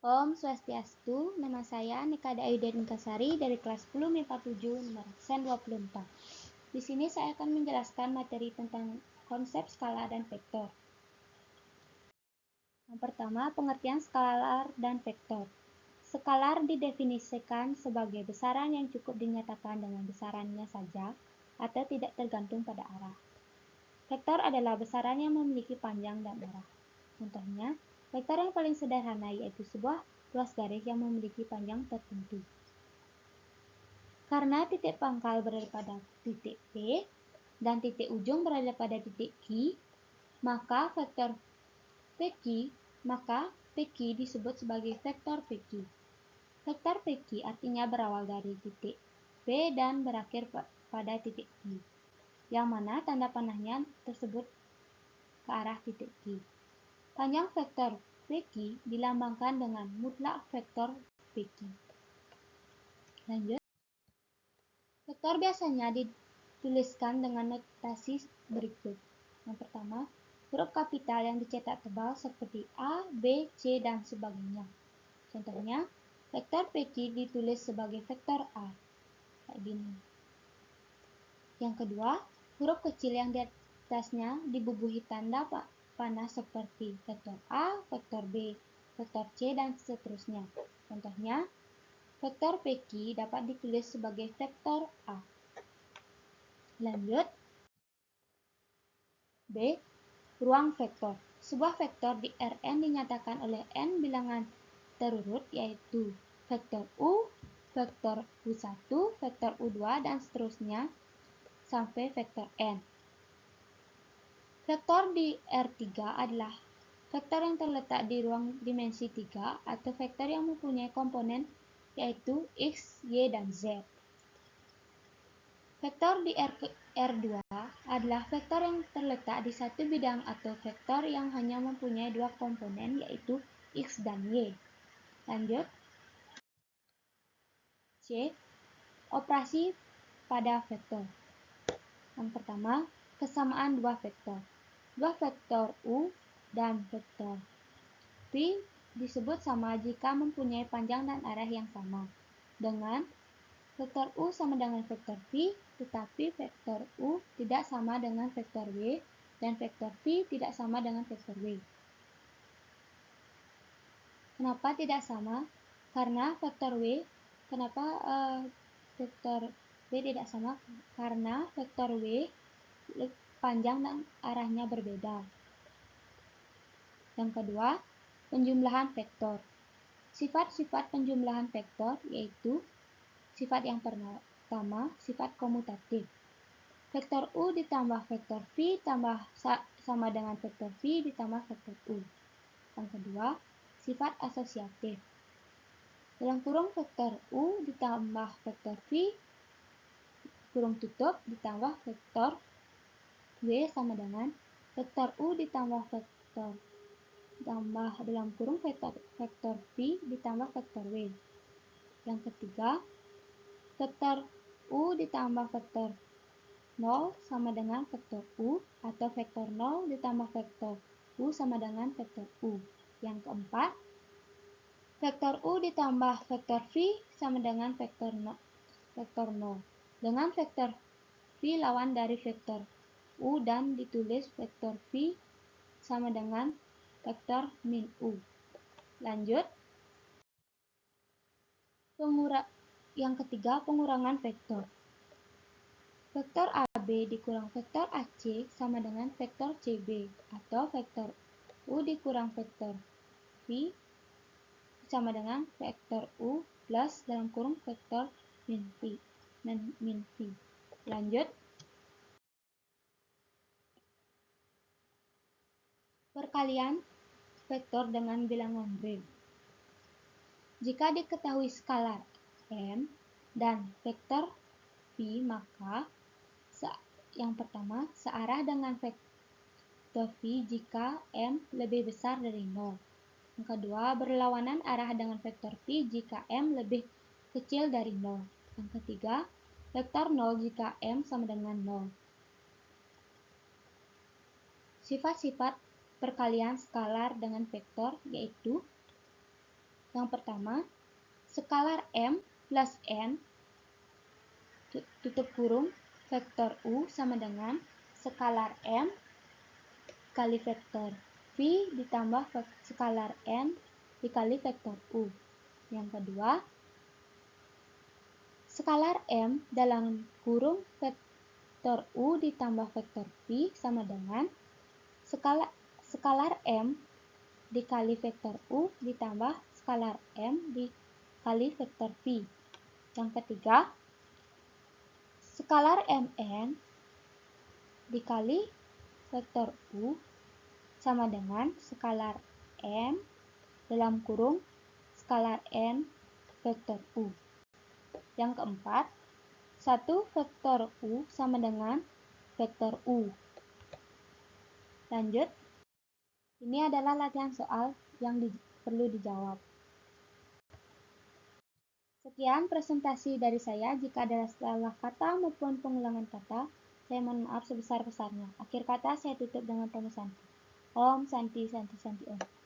Om Swastiastu, nama saya Nikada Ayudin Kasari dari kelas 10 MIPA 7 nomor absen 24. Di sini saya akan menjelaskan materi tentang konsep skala dan vektor. Yang pertama, pengertian skalar dan vektor. Skalar didefinisikan sebagai besaran yang cukup dinyatakan dengan besarannya saja atau tidak tergantung pada arah. Vektor adalah besaran yang memiliki panjang dan arah. Contohnya, vektor yang paling sederhana yaitu sebuah ruas garis yang memiliki panjang tertentu. Karena titik pangkal berada pada titik P dan titik ujung berada pada titik Q, maka PQ disebut sebagai vektor PQ. Vektor PQ artinya berawal dari titik P dan berakhir pada titik Q, yang mana tanda panahnya tersebut ke arah titik Q. Panjang vektor PQ dilambangkan dengan mutlak vektor PQ. Lanjut. Vektor biasanya dituliskan dengan notasi berikut. Yang pertama, huruf kapital yang dicetak tebal seperti A, B, C, dan sebagainya. Contohnya, vektor PQ ditulis sebagai vektor A. Kayak gini. Yang kedua, huruf kecil yang di atasnya dibubuhi tanda panah seperti vektor A, vektor B, vektor C, dan seterusnya. Contohnya, vektor PQ dapat ditulis sebagai vektor A. Lanjut. B. Ruang vektor. Sebuah vektor di Rn dinyatakan oleh n bilangan terurut yaitu vektor U, vektor U1, vektor U2, dan seterusnya sampai vektor n. Vektor di R3 adalah vektor yang terletak di ruang dimensi 3 atau vektor yang mempunyai komponen yaitu X, Y, dan Z. Vektor di R2 adalah vektor yang terletak di satu bidang atau vektor yang hanya mempunyai dua komponen yaitu X dan Y. Lanjut. C. Operasi pada vektor. Yang pertama, kesamaan dua vektor. Dua vektor U dan vektor V disebut sama jika mempunyai panjang dan arah yang sama. Dengan vektor U sama dengan vektor V, tetapi vektor U tidak sama dengan vektor W, dan vektor V tidak sama dengan vektor W. Kenapa tidak sama? Karena vektor W, vektor W tidak sama? Karena vektor W panjang dan arahnya berbeda. Yang kedua, penjumlahan vektor. Sifat-sifat penjumlahan vektor yaitu sifat yang pertama, sifat komutatif. Vektor U ditambah vektor V sama dengan vektor V ditambah vektor U. Yang kedua, sifat asosiatif. Dalam kurung vektor U ditambah vektor V, kurung tutup, ditambah vektor W sama dengan vektor U ditambah dalam kurung vektor V ditambah vektor W. Yang ketiga, vektor U ditambah vektor 0 sama dengan vektor U, atau vektor 0 ditambah vektor U sama dengan vektor U. Yang keempat, vektor U ditambah vektor V sama dengan vektor 0. Dengan vektor V lawan dari vektor U dan ditulis vektor V sama dengan vektor min U. Lanjut. Yang ketiga, pengurangan vektor. Vektor AB dikurang vektor AC sama dengan vektor CB, atau vektor U dikurang vektor V sama dengan vektor U plus dalam kurung vektor min V. Lanjut. Perkalian vektor dengan bilangan real. Jika diketahui skalar M dan vektor V, maka yang pertama, searah dengan vektor V jika M lebih besar dari 0. Yang kedua, berlawanan arah dengan vektor V jika M lebih kecil dari 0. Yang ketiga, vektor 0 jika M sama dengan 0. Sifat-sifat perkalian skalar dengan vektor yaitu Yang pertama, skalar M plus N tutup kurung vektor U sama dengan skalar M kali vektor V ditambah skalar N dikali vektor U. Yang kedua, skalar M dalam kurung vektor U ditambah vektor V sama dengan skalar M dikali vektor U ditambah skalar M dikali vektor V. Yang ketiga, skalar Mn dikali vektor U sama dengan skalar M dalam kurung skalar N vektor U. Yang keempat, 1 vektor U sama dengan vektor U. Lanjut, ini adalah latihan soal yang perlu dijawab. Sekian presentasi dari saya. Jika ada salah kata maupun pengulangan kata, saya mohon maaf sebesar-besarnya. Akhir kata saya tutup dengan Om Santi. Om Santi Santi Santi Om.